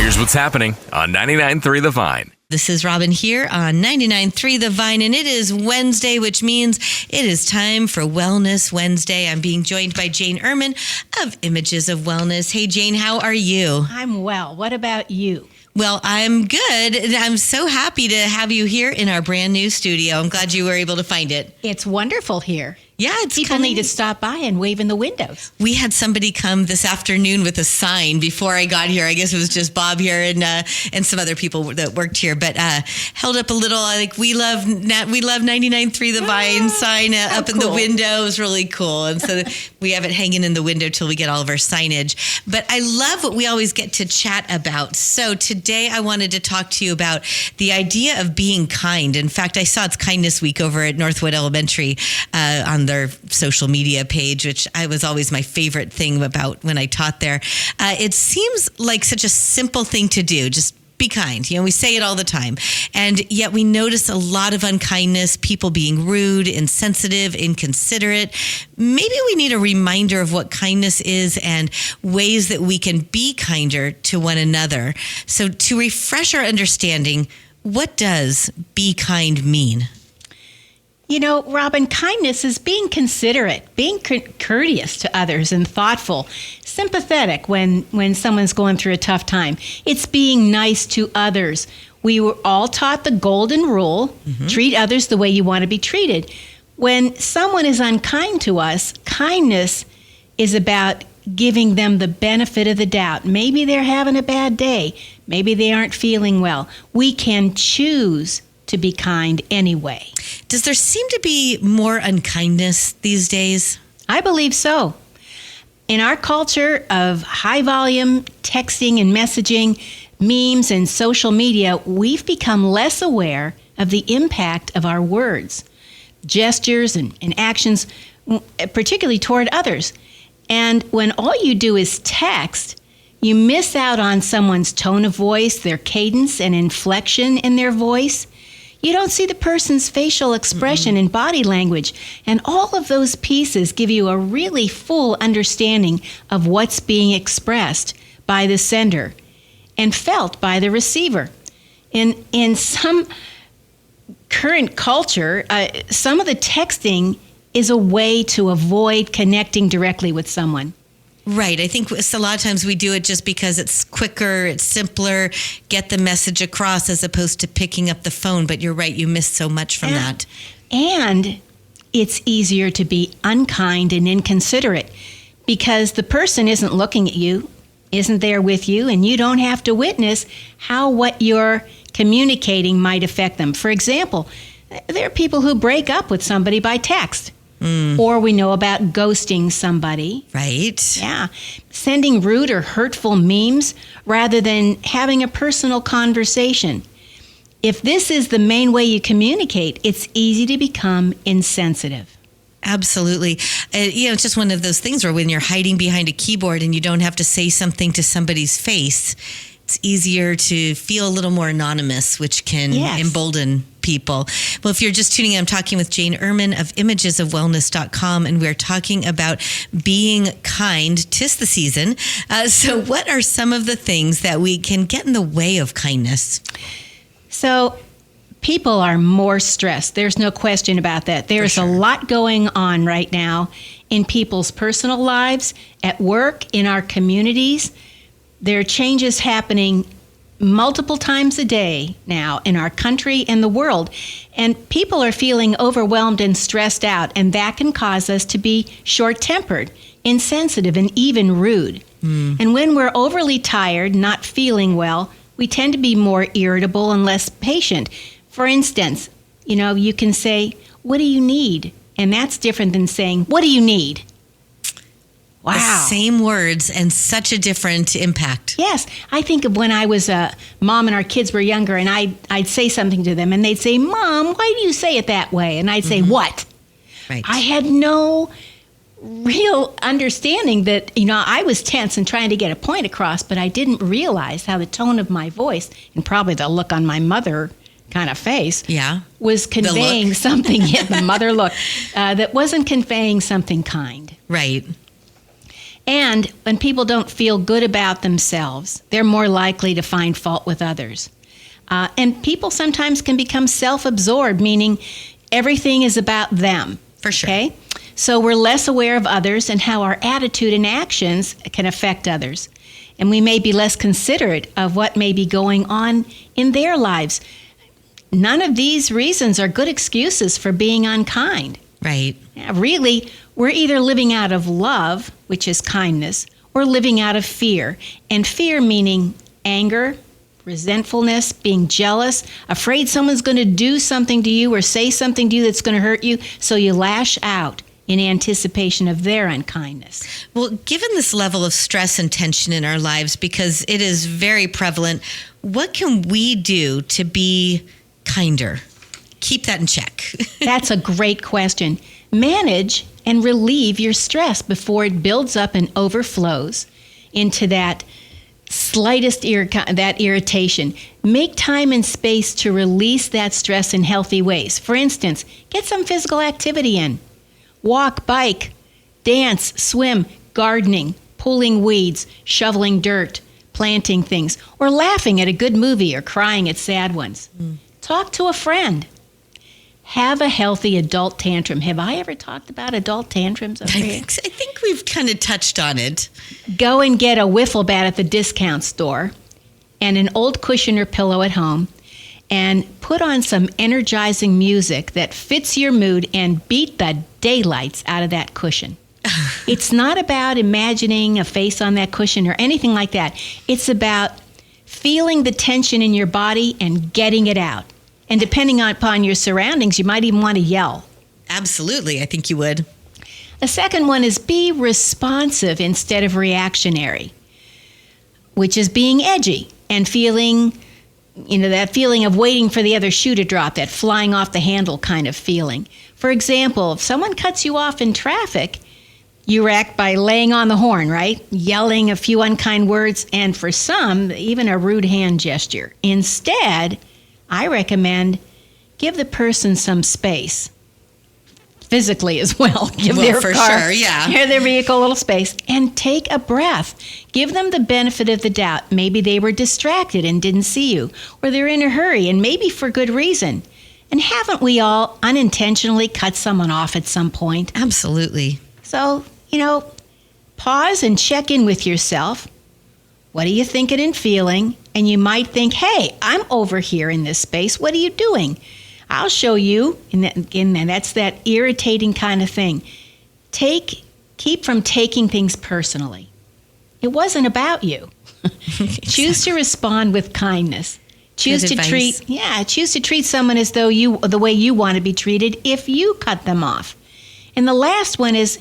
Here's what's happening on 99.3 The Vine. This is Robin here on 99.3 The Vine, and it is Wednesday, which means it is time for Wellness Wednesday. I'm being joined by Jane Ehrman of Images of Wellness. Hey, Jane, how are you? I'm well. What about you? Well, I'm good. I'm so happy to have you here in our brand new studio. I'm glad you were able to find it. It's wonderful here. Yeah, it's People need to stop by and wave in the windows. We had somebody come this afternoon with a sign before I got here. I guess it was just Bob here and some other people that worked here, but held up a little like we love 99.3 The Vine sign up in the window. It was really cool, and so we have it hanging in the window till we get all of our signage. But I love what we always get to chat about. So today I wanted to talk to you about the idea of being kind. In fact, I saw it's Kindness Week over at Northwood Elementary on their social media page, which I was always my favorite thing about when I taught there. It seems like such a simple thing to do. Just be kind. You know, we say it all the time. And yet we notice a lot of unkindness, people being rude, insensitive, inconsiderate. Maybe we need a reminder of what kindness is and ways that we can be kinder to one another. So to refresh our understanding, what does be kind mean? You know, Robin, kindness is being considerate, being courteous to others and thoughtful, sympathetic when someone's going through a tough time. It's being nice to others. We were all taught the golden rule, treat others the way you want to be treated. When someone is unkind to us, kindness is about giving them the benefit of the doubt. Maybe they're having a bad day. Maybe they aren't feeling well. We can choose to be kind anyway. Does there seem to be more unkindness these days? I believe so. In our culture of high volume texting and messaging, memes and social media, we've become less aware of the impact of our words, gestures and actions, particularly toward others. And when all you do is text, you miss out on someone's tone of voice, their cadence and inflection in their voice. You don't see the person's facial expression and body language. And all of those pieces give you a really full understanding of what's being expressed by the sender and felt by the receiver. In some current culture, some of the texting is a way to avoid connecting directly with someone. Right. I think a lot of times we do it just because it's quicker, it's simpler, get the message across as opposed to picking up the phone. But you're right, you miss so much from that. And it's easier to be unkind and inconsiderate because the person isn't looking at you, isn't there with you, and you don't have to witness how what you're communicating might affect them. For example, there are people who break up with somebody by text. Or we know about ghosting somebody. Right. Yeah. Sending rude or hurtful memes rather than having a personal conversation. If this is the main way you communicate, it's easy to become insensitive. Absolutely. It's just one of those things where when you're hiding behind a keyboard and you don't have to say something to somebody's face, it's easier to feel a little more anonymous, which can embolden people. Well, if you're just tuning in, I'm talking with Jane Ehrman of imagesofwellness.com, and we're talking about being kind. 'Tis the season. So what are some of the things that we can get in the way of kindness? So people are more stressed. There's no question about that. There's a lot going on right now in people's personal lives, at work, in our communities. There are changes happening multiple times a day now in our country and the world. And people are feeling overwhelmed and stressed out, and that can cause us to be short-tempered, insensitive, and even rude. And when we're overly tired, not feeling well, we tend to be more irritable and less patient. For instance, you can say, "What do you need?" And that's different than saying, "What do you need?" Wow. The same words and such a different impact. Yes. I think of when I was a mom and our kids were younger, and I'd say something to them, and they'd say, "Mom, why do you say it that way?" And I'd say, "What?" Right. I had no real understanding that, I was tense and trying to get a point across, but I didn't realize how the tone of my voice, and probably the look on my mother kind of face, was conveying something, the mother look, that wasn't conveying something kind. Right. And when people don't feel good about themselves, they're more likely to find fault with others. And people sometimes can become self-absorbed, meaning everything is about them. For sure. Okay? So we're less aware of others and how our attitude and actions can affect others. And we may be less considerate of what may be going on in their lives. None of these reasons are good excuses for being unkind. Right. Really, we're either living out of love, which is kindness, or living out of fear. And fear meaning anger, resentfulness, being jealous, afraid someone's going to do something to you or say something to you that's going to hurt you, so you lash out in anticipation of their unkindness. Well, given this level of stress and tension in our lives, because it is very prevalent, what can we do to be kinder? Keep that in check. That's a great question. Manage and relieve your stress before it builds up and overflows into that slightest that irritation. Make time and space to release that stress in healthy ways. For instance, get some physical activity in. Walk, bike, dance, swim, gardening, pulling weeds, shoveling dirt, planting things, or laughing at a good movie or crying at sad ones. Talk to a friend. Have a healthy adult tantrum. Have I ever talked about adult tantrums over here? I think we've kind of touched on it. Go and get a wiffle bat at the discount store and an old cushion or pillow at home, and put on some energizing music that fits your mood and beat the daylights out of that cushion. It's not about imagining a face on that cushion or anything like that. It's about feeling the tension in your body and getting it out. And depending upon your surroundings, you might even want to yell. Absolutely. I think you would. A second one is be responsive instead of reactionary, which is being edgy and feeling, that feeling of waiting for the other shoe to drop, that flying off the handle kind of feeling. For example, if someone cuts you off in traffic, you react by laying on the horn, right? Yelling a few unkind words, and for some, even a rude hand gesture. Instead, I recommend give the person some space. Physically as well. Give their vehicle a little space and take a breath. Give them the benefit of the doubt. Maybe they were distracted and didn't see you, or they're in a hurry and maybe for good reason. And haven't we all unintentionally cut someone off at some point? Absolutely. So, pause and check in with yourself. What are you thinking and feeling? And you might think, hey, I'm over here in this space. What are you doing? I'll show you. And that's that irritating kind of thing. Keep from taking things personally. It wasn't about you. Choose to respond with kindness. Choose to treat someone as though the way you want to be treated if you cut them off. And the last one is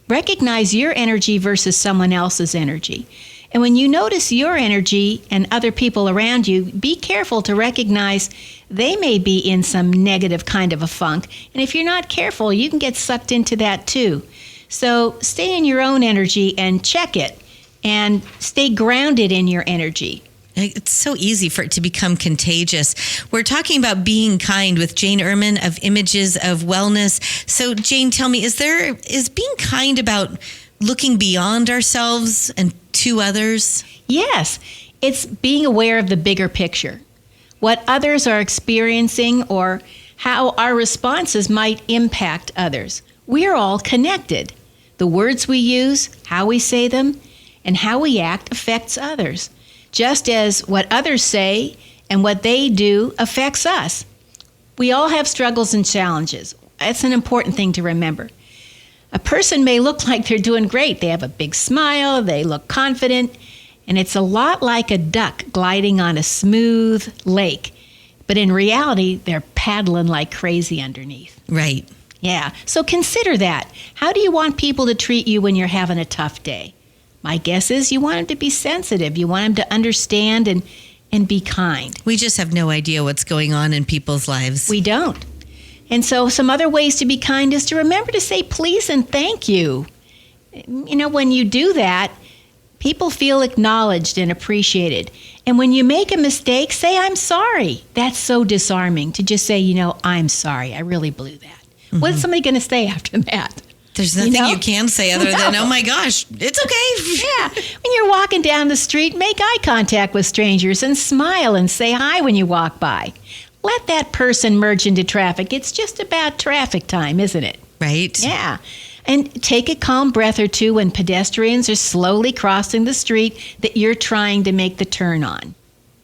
recognize your energy versus someone else's energy. And when you notice your energy and other people around you, be careful to recognize they may be in some negative kind of a funk. And if you're not careful, you can get sucked into that too. So stay in your own energy and check it, and stay grounded in your energy. It's so easy for it to become contagious. We're talking about being kind with Jane Ehrman of Images of Wellness. So Jane, tell me, is being kind about looking beyond ourselves and to others? Yes, it's being aware of the bigger picture, what others are experiencing or how our responses might impact others. We're all connected. The words we use, how we say them, and how we act affects others, just as what others say and what they do affects us. We all have struggles and challenges. That's an important thing to remember. A person may look like they're doing great. They have a big smile, they look confident, and it's a lot like a duck gliding on a smooth lake. But in reality, they're paddling like crazy underneath. Right. Yeah. So consider that. How do you want people to treat you when you're having a tough day? My guess is you want them to be sensitive. You want them to understand and be kind. We just have no idea what's going on in people's lives. We don't. And so some other ways to be kind is to remember to say please and thank you. When you do that, people feel acknowledged and appreciated. And when you make a mistake, say, I'm sorry. That's so disarming to just say, I'm sorry. I really blew that. Mm-hmm. What is somebody going to say after that? There's nothing You know? you can say other than, No. oh my gosh, it's okay. Yeah. When you're walking down the street, make eye contact with strangers and smile and say hi when you walk by. Let that person merge into traffic. It's just about traffic time, isn't it? Right? Yeah. And take a calm breath or two when pedestrians are slowly crossing the street that you're trying to make the turn on.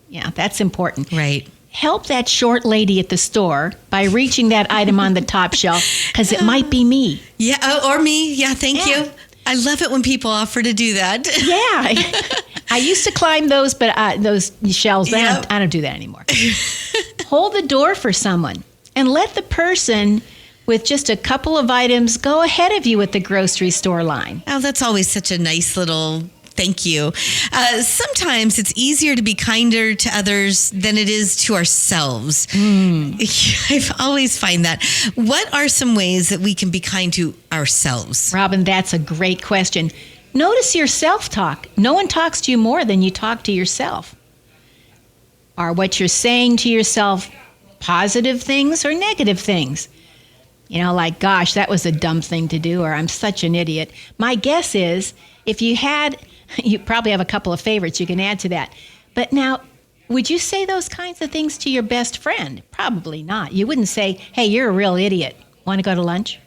Yeah, that's important. Right. Help that short lady at the store by reaching that item on the top shelf, because it might be me. Yeah, or me. Yeah, thank Yeah. you. I love it when people offer to do that. Yeah. I used to climb those, but those shelves, Yep. I don't do that anymore. Hold the door for someone and let the person with just a couple of items go ahead of you at the grocery store line. Oh, that's always such a nice little thank you. Sometimes it's easier to be kinder to others than it is to ourselves. I've always find that. What are some ways that we can be kind to ourselves? Robin, that's a great question. Notice your self-talk. No one talks to you more than you talk to yourself. Are what you're saying to yourself positive things or negative things? You know, like, gosh, that was a dumb thing to do, or I'm such an idiot. My guess is if you probably have a couple of favorites you can add to that. But now, would you say those kinds of things to your best friend? Probably not. You wouldn't say, hey, you're a real idiot. Want to go to lunch?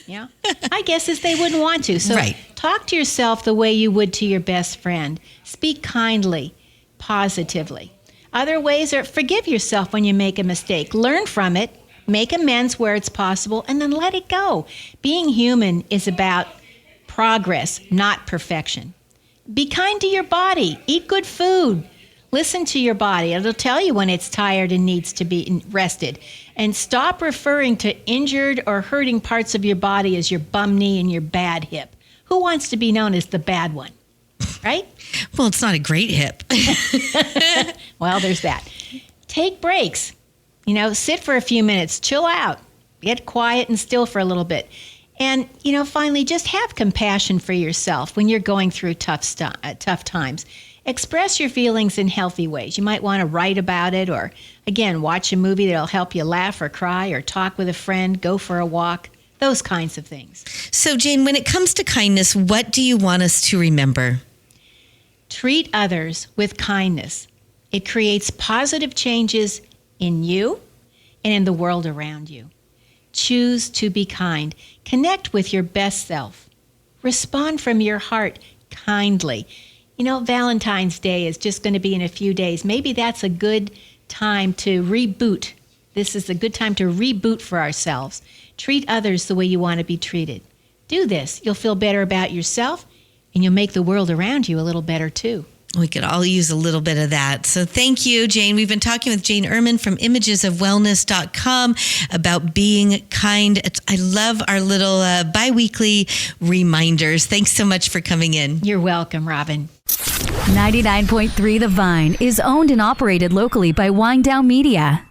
Yeah. My guess is they wouldn't want to. So Right. Talk to yourself the way you would to your best friend. Speak kindly, positively. Other ways are forgive yourself when you make a mistake. Learn from it, make amends where it's possible, and then let it go. Being human is about progress, not perfection. Be kind to your body. Eat good food. Listen to your body. It'll tell you when it's tired and needs to be rested. And stop referring to injured or hurting parts of your body as your bum knee and your bad hip. Who wants to be known as the bad one? Right? Well, it's not a great hip. Well, there's that. Take breaks. You know, sit for a few minutes, chill out, get quiet and still for a little bit. And, you know, finally, just have compassion for yourself when you're going through tough times. Express your feelings in healthy ways. You might want to write about it or, again, watch a movie that'll help you laugh or cry or talk with a friend, go for a walk, those kinds of things. So, Jane, when it comes to kindness, what do you want us to remember? Treat others with kindness. It creates positive changes in you and in the world around you. Choose to be kind. Connect with your best self. Respond from your heart kindly. You know, Valentine's Day is just going to be in a few days. Maybe that's a good time to reboot. This is a good time to reboot for ourselves. Treat others the way you want to be treated. Do this. You'll feel better about yourself, and you'll make the world around you a little better too. We could all use a little bit of that. So thank you, Jane. We've been talking with Jane Ehrman from imagesofwellness.com about being kind. I love our little bi-weekly reminders. Thanks so much for coming in. You're welcome, Robin. 99.3 The Vine is owned and operated locally by Wind Down Media.